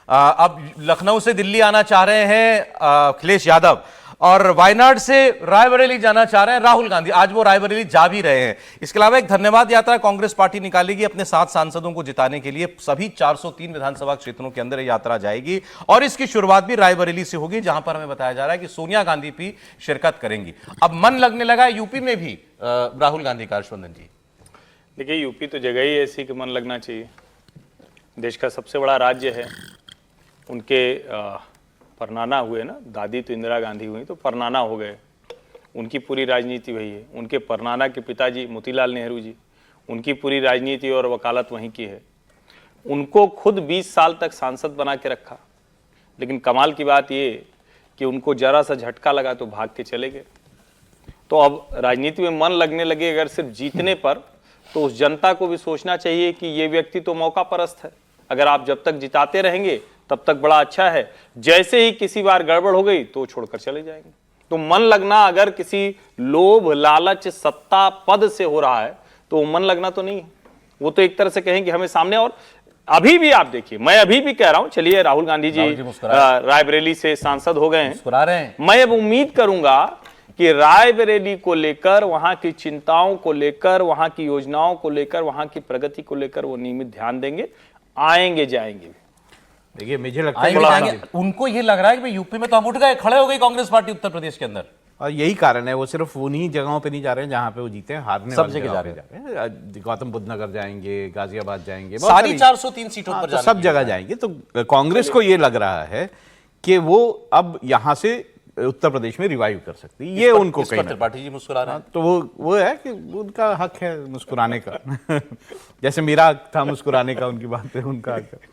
अब लखनऊ से दिल्ली आना चाह रहे हैं अखिलेश यादव, और वायनाड से रायबरेली जाना चाह रहे हैं राहुल गांधी। आज वो रायबरेली जा भी रहे हैं। इसके अलावा एक धन्यवाद यात्रा कांग्रेस पार्टी निकालेगी अपने 7 सांसदों को जिताने के लिए। सभी 403 विधानसभा क्षेत्रों के अंदर यात्रा जाएगी और इसकी शुरुआत भी रायबरेली से होगी, जहां पर हमें बताया जा रहा है कि सोनिया गांधी भी शिरकत करेंगी। अब मन लगने लगा है यूपी में भी राहुल गांधी का। हर्षवर्धन जी, देखिए, यूपी तो जगह ही ऐसी कि मन लगना चाहिए। देश का सबसे बड़ा राज्य है। उनके परनाना हुए ना, दादी तो इंदिरा गांधी हुई तो परनाना हो गए। उनकी पूरी राजनीति वही है। उनके परनाना के पिताजी मोतीलाल नेहरू जी, उनकी पूरी राजनीति और वकालत वहीं की है। उनको खुद 20 साल तक सांसद बना के रखा, लेकिन कमाल की बात ये कि उनको जरा सा झटका लगा तो भाग के चले गए। तो अब राजनीति में मन लगने लगे अगर सिर्फ जीतने पर, तो उस जनता को भी सोचना चाहिए कि ये व्यक्ति तो मौका परस्त है। अगर आप जब तक जिताते रहेंगे तब तक बड़ा अच्छा है, जैसे ही किसी बार गड़बड़ हो गई तो छोड़कर चले जाएंगे। तो मन लगना अगर किसी लोभ, लालच, सत्ता, पद से हो रहा है तो मन लगना तो नहीं है। वो तो एक तरह से कहें कि हमें सामने, और अभी भी आप देखिए, मैं अभी भी कह रहा हूं, चलिए राहुल गांधी जी रायबरेली से सांसद हो गए हैं। मैं अब उम्मीद करूंगा कि रायबरेली को लेकर, वहां की चिंताओं को लेकर, वहां की योजनाओं को लेकर, वहां की प्रगति को लेकर वो नियमित ध्यान देंगे, आएंगे जाएंगे। देखिए, मुझे लगता है उनको ये लग रहा है कि यूपी में तो हम उठ गए, खड़े हो गई कांग्रेस पार्टी उत्तर प्रदेश के अंदर, और यही कारण है। वो सिर्फ उन्हीं जगहों पे नहीं जा रहे हैं जहां पे वो जीते हैं, हारने सब जगह जा रहे हैं। गौतम बुद्ध नगर जाएंगे, गाजियाबाद जाएंगे, सारी 403 सीटों पर सब जगह जाएंगे। तो कांग्रेस को ये लग रहा है कि वो अब यहां से उत्तर प्रदेश में रिवाइव कर सकती है। ये उनको कहीं त्रिपाठी जी मुस्कुरा रहे हैं, तो वो है कि उनका हक है मुस्कुराने का जैसे मेरा हक था मुस्कुराने का, उनकी बात है, उनका हक है।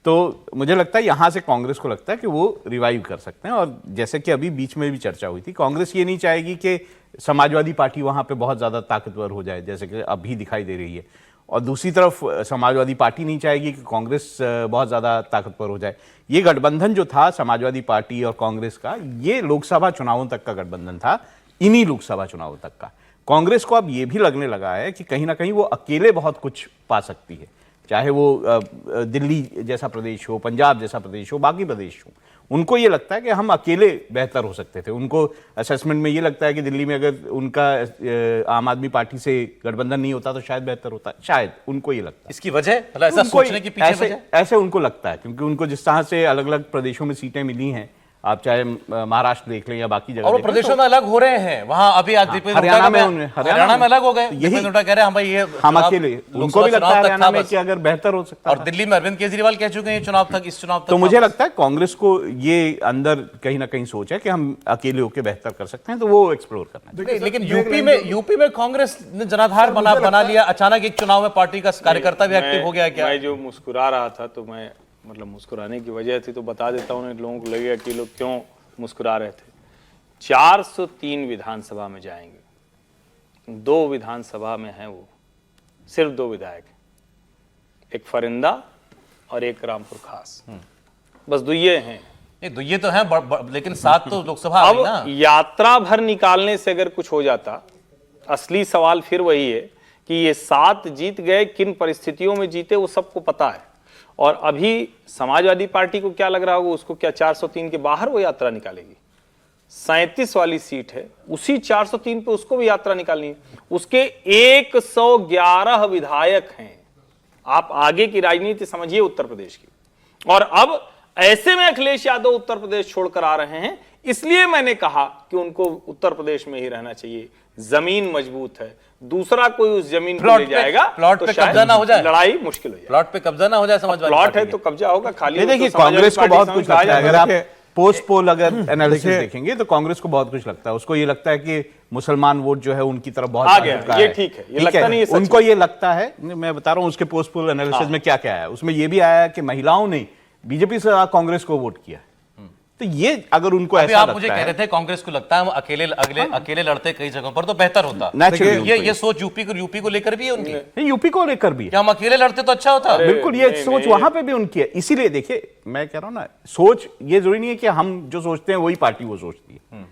तो मुझे लगता है यहां से कांग्रेस को लगता है कि वो रिवाइव कर सकते हैं। और जैसे कि अभी बीच में भी चर्चा हुई थी, कांग्रेस ये नहीं चाहेगी कि समाजवादी पार्टी वहां पे बहुत ज्यादा ताकतवर हो जाए, जैसे कि अभी दिखाई दे रही है। और दूसरी तरफ समाजवादी पार्टी नहीं चाहेगी कि कांग्रेस बहुत ज्यादा ताकतवर हो जाए। ये गठबंधन जो था समाजवादी पार्टी और कांग्रेस का, ये लोकसभा चुनावों तक का गठबंधन था, इन्हीं लोकसभा चुनावों तक का। कांग्रेस को अब ये भी लगने लगा है कि कहीं ना कहीं वो अकेले बहुत कुछ पा सकती है, चाहे वो दिल्ली जैसा प्रदेश हो, पंजाब जैसा प्रदेश हो, बाकी प्रदेश हो। उनको ये लगता है कि हम अकेले बेहतर हो सकते थे। उनको असेसमेंट में ये लगता है कि दिल्ली में अगर उनका आम आदमी पार्टी से गठबंधन नहीं होता तो शायद बेहतर होता, शायद उनको ये लगता है। इसकी वजह मतलब ऐसा सोचने की पीछे वजह ऐसे उनको लगता है, क्योंकि उनको जिस तरह से अलग अलग प्रदेशों में सीटें मिली हैं, आप चाहे महाराष्ट्र देख लें या बाकी जगह, और प्रदेशों में अलग हो रहे हैं। वहां अभी आज हरियाणा में अलग हो गए। यही कह रहे हैं भाई, ये हम अकेले, उनको भी लगता है हरियाणा में कि अगर बेहतर हो सकता है। और दिल्ली में अरविंद केजरीवाल कह चुके हैं चुनाव तक, इस चुनाव तक। तो मुझे लगता है कांग्रेस को ये अंदर कहीं ना कहीं सोच है कि हम अकेले होकर बेहतर कर सकते हैं, तो वो एक्सप्लोर करना चाहिए। लेकिन यूपी में कांग्रेस ने जनाधार बना लिया अचानक एक चुनाव में। पार्टी का कार्यकर्ता भी एक्टिव हो गया। क्या मैं जो मुस्कुरा रहा था, तो मैं मतलब मुस्कुराने की वजह थी तो बता देता हूँ, लोगों को लगेगा कि लोग क्यों मुस्कुरा रहे थे। 403 विधानसभा में जाएंगे, 2 विधानसभा में हैं वो, सिर्फ 2 विधायक, एक फरिंदा और एक रामपुर खास, बस दुइये हैं। ये दुइये तो हैं, लेकिन 7 तो लोकसभा अब ना। यात्रा भर निकालने से अगर कुछ हो जाता, असली सवाल फिर वही है कि ये 7 जीत गए, किन परिस्थितियों में जीते वो सबको पता है। और अभी समाजवादी पार्टी को क्या लग रहा होगा, उसको क्या 403 के बाहर वो यात्रा निकालेगी? 37 वाली सीट है, उसी 403 पे उसको भी यात्रा निकालनी है। उसके 111 विधायक हैं। आप आगे की राजनीति समझिए उत्तर प्रदेश की। और अब ऐसे में अखिलेश यादव उत्तर प्रदेश छोड़कर आ रहे हैं, इसलिए मैंने कहा कि उनको उत्तर प्रदेश में ही रहना चाहिए। जमीन मजबूत है, दूसरा कोई उस जमीन को ले जाएगा, प्लॉट पे कब्जा ना हो जाए, लड़ाई मुश्किल हो जाए। प्लॉट पे कब्जा ना हो जाए, समाजवादी प्लॉट है तो कब्जा होगा। खाली देखिए, कांग्रेस को बहुत कुछ लगता है। अगर आप पोस्ट पोल अगर एनालिसिस देखेंगे तो कांग्रेस को बहुत कुछ लगता है। उसको ये लगता है कि मुसलमान वोट जो है उनकी तरफ बहुत आ गया। ये ठीक है, ये लगता नहीं है। उनको ये लगता है, मैं बता रहा हूं उसके पोस्ट पोल एनालिसिस में क्या क्या आया। उसमें ये भी आया कि महिलाओं ने बीजेपी से कांग्रेस को वोट किया। तो ये अगर उनको ऐसा आप मुझे कह रहे थे कांग्रेस को लगता है हम अकेले लड़ते कई जगहों पर तो बेहतर होता। ये सोच यूपी को लेकर भी है उनकी। यूपी को लेकर भी क्या हम अकेले लड़ते तो अच्छा होता? बिल्कुल, ये सोच वहां पे भी उनकी है। इसीलिए देखिए, मैं कह रहा हूं ना, सोच ये जरूरी नहीं है कि हम जो सोचते हैं वही पार्टी वो सोचती है।